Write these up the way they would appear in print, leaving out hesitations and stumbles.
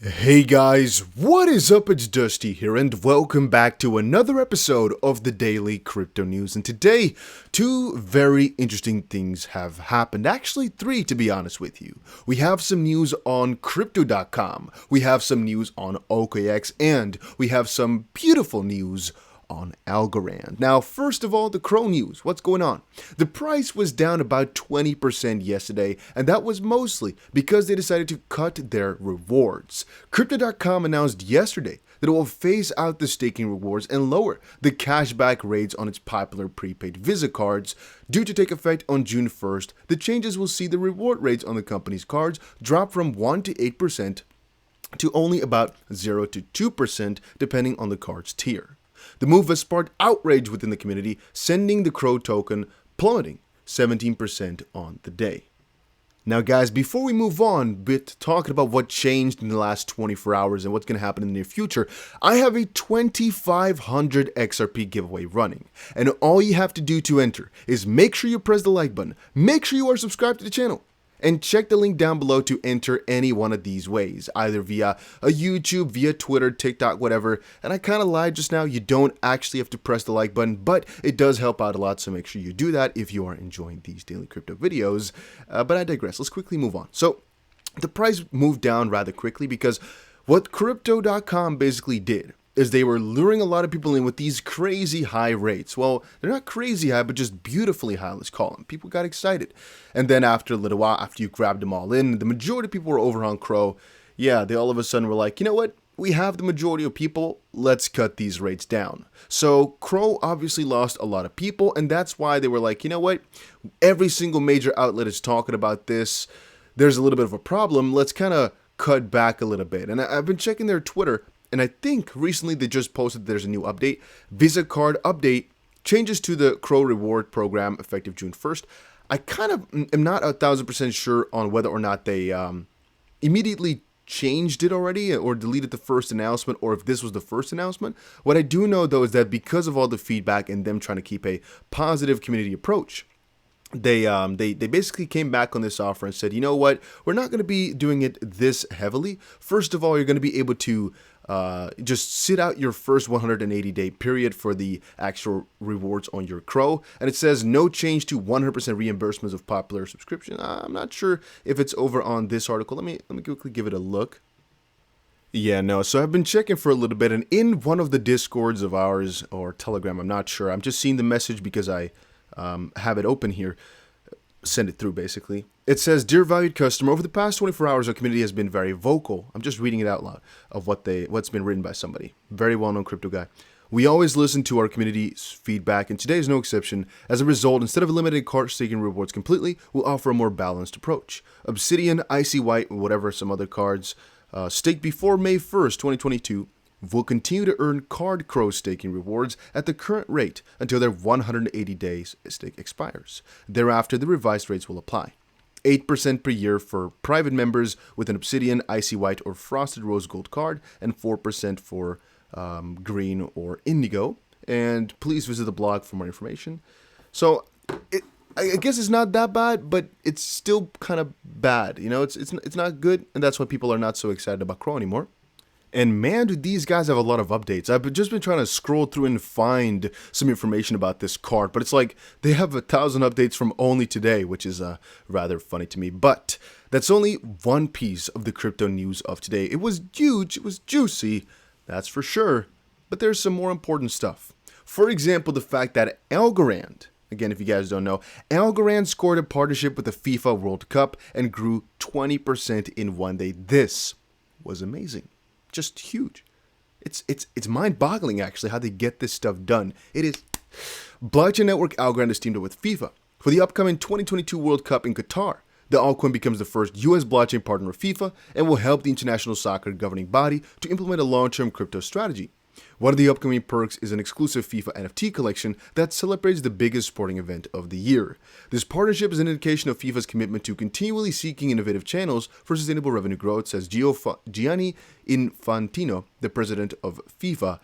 Hey guys, what is up? It's Dusty here and welcome back to another episode of the Daily Crypto News. And today, two very interesting things have happened. Actually, three to be honest with you. We have some news on crypto.com, we have some news on OKX, and we have some beautiful news on Algorand. Now, first of all, the Crow news. What's going on? The price was down about 20% yesterday, and that was mostly because they decided to cut their rewards. Crypto.com announced yesterday that it will phase out the staking rewards and lower the cashback rates on its popular prepaid Visa cards. Due to take effect on June 1st, the changes will see the reward rates on the company's cards drop from 1 to 8% to only about 0 to 2% depending on the card's tier. The move has sparked outrage within the community, sending the Crow token plummeting 17% on the day. Now guys, before we move on with talking about what changed in the last 24 hours and what's going to happen in the near future, I have a 2500 XRP giveaway running. And all you have to do to enter is make sure you press the like button, make sure you are subscribed to the channel, and check the link down below to enter any one of these ways, either via a YouTube, via Twitter, TikTok, whatever. And I kind of lied just now, you don't actually have to press the like button, but it does help out a lot, so make sure you do that if you are enjoying these daily crypto videos. But I digress, let's quickly move on. So the price moved down rather quickly because what Crypto.com basically did is they were luring a lot of people in with these crazy high rates. Well, they're not crazy high, but just beautifully high, let's call them. People got excited. And then after a little while, after you grabbed them all in, the majority of people were over on Crow. Yeah, they all of a sudden were like, you know what? We have the majority of people, let's cut these rates down. So Crow obviously lost a lot of people, and that's why they were like, you know what? Every single major outlet is talking about this. There's a little bit of a problem. Let's kind of cut back a little bit. And I've been checking their Twitter, and I think recently they just posted there's a new update. Visa card update, changes to the Crow reward program effective June 1st. I kind of am not 1000% sure on whether or not they immediately changed it already or deleted the first announcement, or if this was the first announcement. What I do know though is that because of all the feedback and them trying to keep a positive community approach, they basically came back on this offer and said, you know what, we're not going to be doing it this heavily. First of all, you're going to be able to just sit out your first 180-day period for the actual rewards on your Crow. And it says no change to 100% reimbursements of popular subscription. I'm not sure if it's over on this article. Let me quickly give it a look. Yeah, no, so I've been checking for a little bit, and in one of the Discords of ours, or Telegram, I'm not sure. I'm just seeing the message because I have it open here. Send it through basically. It says, "Dear valued customer, over the past 24 hours, our community has been very vocal." I'm just reading it out loud of what's been written by somebody. Very well-known crypto guy. "We always listen to our community's feedback, and today is no exception. As a result, instead of eliminating card staking rewards completely, we'll offer a more balanced approach. Obsidian, Icy White, whatever, some other cards, staked before May 1st, 2022, will continue to earn card Crow staking rewards at the current rate until their 180 days stake expires. Thereafter, the revised rates will apply. 8% per year for private members with an Obsidian, Icy White, or Frosted Rose Gold card, and 4% for green or indigo. And please visit the blog for more information." So I guess it's not that bad, but it's still kind of bad. You know, it's not good, and that's why people are not so excited about Crow anymore. And man, do these guys have a lot of updates. I've just been trying to scroll through and find some information about this card, but it's like they have 1,000 updates from only today, which is rather funny to me. But that's only one piece of the crypto news of today. It was huge, it was juicy, that's for sure. But there's some more important stuff. For example, the fact that Algorand, again, if you guys don't know, Algorand scored a partnership with the FIFA World Cup and grew 20% in one day. This was amazing. Just huge. It's mind-boggling actually how they get this stuff done. It is. Blockchain network Algorand is teamed up with FIFA for the upcoming 2022 World Cup in Qatar. The altcoin becomes the first US blockchain partner of FIFA and will help the international soccer governing body to implement a long-term crypto strategy. One of the upcoming perks is an exclusive FIFA NFT collection that celebrates the biggest sporting event of the year. This partnership is an indication of FIFA's commitment to continually seeking innovative channels for sustainable revenue growth, says Gianni Infantino, the president of FIFA.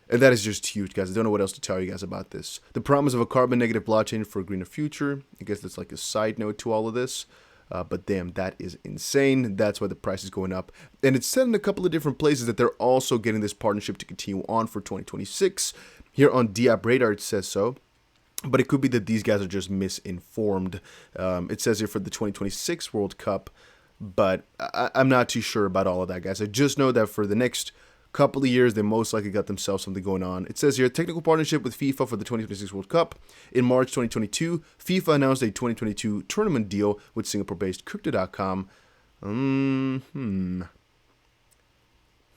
And that is just huge, guys. I don't know what else to tell you guys about this. The promise of a carbon negative blockchain for a greener future. I guess that's like a side note to all of this. But damn, that is insane. That's why the price is going up. And it's said in a couple of different places that they're also getting this partnership to continue on for 2026. Here on Diab Radar, it says so. But it could be that these guys are just misinformed. It says here for the 2026 World Cup, but I'm not too sure about all of that, guys. I just know that for the next couple of years, they most likely got themselves something going on. It says here, technical partnership with FIFA for the 2026 World Cup. In March 2022, FIFA announced a 2022 tournament deal with Singapore-based Crypto.com. In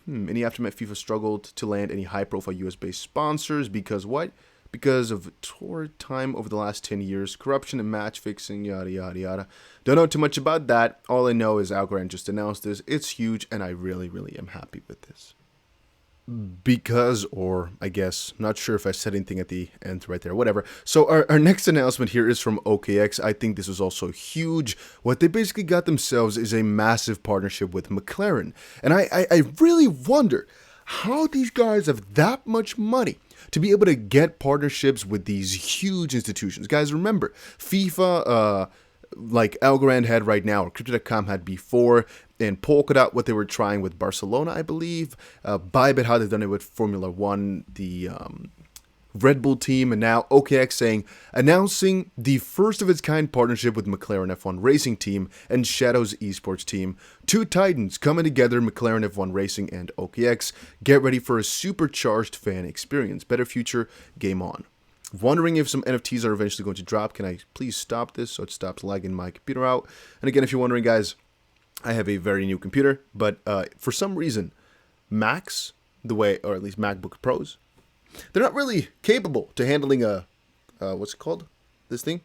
the aftermath, FIFA struggled to land any high-profile US-based sponsors because what? Because of torrid time over the last 10 years, corruption and match fixing, yada, yada, yada. Don't know too much about that. All I know is Algorand just announced this. It's huge, and I really, really am happy with this. Because, or I guess, not sure if I said anything at the end right there, whatever. So our next announcement here is from OKX. I think this was also huge. What they basically got themselves is a massive partnership with Mclaren. And I really wonder how these guys have that much money to be able to get partnerships with these huge institutions. Guys, remember, FIFA, like Algorand had right now, or Crypto.com had before, and Polkadot, what they were trying with Barcelona, I believe. Bybit, how they've done it with Formula One, the Red Bull team, and now OKX announcing the first of its kind partnership with McLaren F1 Racing Team and Shadows Esports Team. Two titans coming together, McLaren F1 Racing and OKX. Get ready for a supercharged fan experience. Better future, game on. Wondering if some NFTs are eventually going to drop. Can I please stop this so it stops lagging my computer out? And again, if you're wondering, guys, I have a very new computer, but for some reason, Macs, or at least MacBook Pros, they're not really capable to handling a, what's it called? This thing?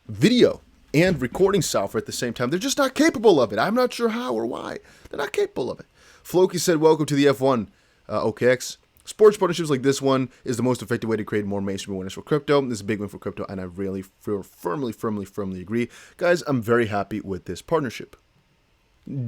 Video and recording software at the same time. They're just not capable of it. I'm not sure how or why. They're not capable of it. Floki said, welcome to the F1 OKX. Sports partnerships like this one is the most effective way to create more mainstream awareness for crypto. This is a big win for crypto, and I really firmly agree. Guys, I'm very happy with this partnership.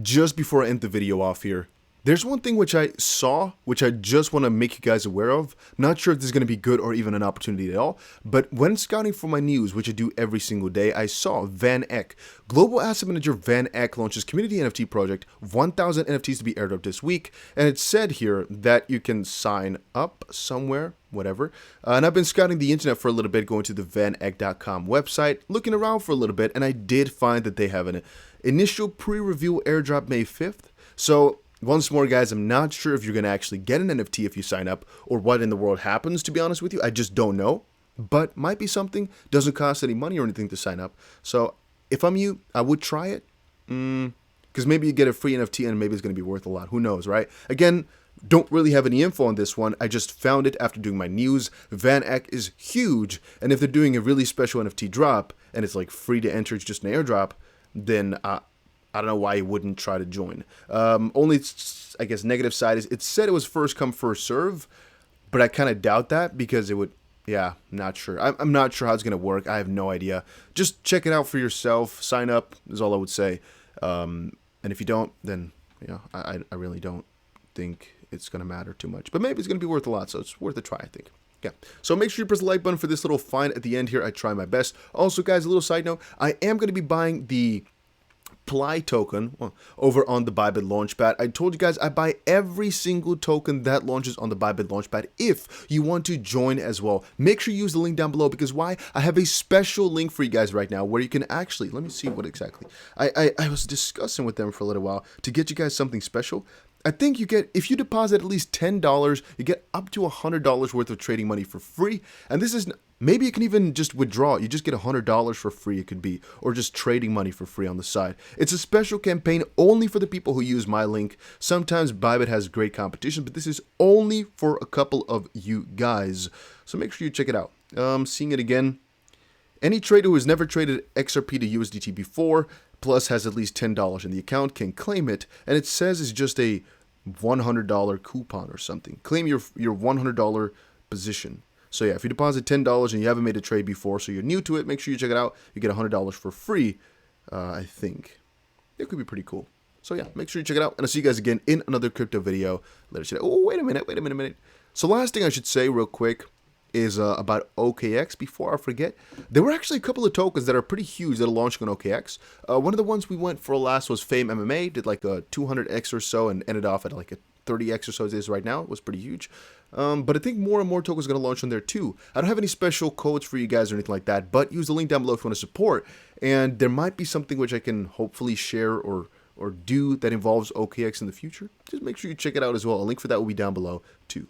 Just before I end the video off here, there's one thing which I saw, which I just want to make you guys aware of. Not sure if this is going to be good or even an opportunity at all, but when scouting for my news, which I do every single day, I saw Van Eck. Global asset manager Van Eck launches community NFT project, 1,000 NFTs to be aired up this week, and it said here that you can sign up somewhere, whatever. And I've been scouting the internet for a little bit, going to the vaneck.com website, looking around for a little bit, and I did find that they have an initial pre-review airdrop May 5th. So once more, guys, I'm not sure if you're going to actually get an NFT if you sign up or what in the world happens, to be honest with you. I just don't know, but might be something. Doesn't cost any money or anything to sign up. So if I'm you, I would try it because maybe you get a free NFT and maybe it's going to be worth a lot. Who knows, right? Again, don't really have any info on this one. I just found it after doing my news. Van Eck is huge, and if they're doing a really special NFT drop and it's like free to enter, it's just an airdrop, then I don't know why you wouldn't try to join. Only, I guess, negative side is it said it was first come, first serve, but I kind of doubt that because it would, yeah, not sure. I'm not sure how it's going to work. I have no idea. Just check it out for yourself. Sign up is all I would say. And if you don't, then, you know, I really don't think it's going to matter too much. But maybe it's going to be worth a lot, so it's worth a try, I think. Yeah, so make sure you press the like button for this little find at the end here. I try my best. Also, guys, a little side note, I am going to be buying the Ply token over on the Bybit Launchpad. I told you guys I buy every single token that launches on the Bybit Launchpad if you want to join as well. Make sure you use the link down below because why? I have a special link for you guys right now where you can actually, let me see what exactly. I was discussing with them for a little while to get you guys something special. I think you get, if you deposit at least $10, you get up to $100 worth of trading money for free. And this is, maybe you can even just withdraw. You just get $100 for free, it could be, or just trading money for free on the side. It's a special campaign only for the people who use my link. Sometimes Bybit has great competition, but this is only for a couple of you guys. So make sure you check it out. Seeing it again. Any trader who has never traded XRP to USDT before, plus has at least $10 in the account, can claim it, and it says it's just a $100 coupon or something. Claim your $100 position. So yeah, if you deposit $10 and you haven't made a trade before, so you're new to it, make sure you check it out. You get $100 for free, I think. It could be pretty cool. So yeah, make sure you check it out, and I'll see you guys again in another crypto video. Later today. Oh, wait a minute. So last thing I should say real quick, is about OKX. Before I forget, there were actually a couple of tokens that are pretty huge that are launching on OKX. One of the ones we went for last was Fame MMA, did like a 200x or so and ended off at like a 30x or so it is right now. It was pretty huge. But I think more and more tokens are going to launch on there too. I don't have any special codes for you guys or anything like that, but use the link down below if you want to support. And there might be something which I can hopefully share or do that involves OKX in the future. Just make sure you check it out as well. A link for that will be down below too.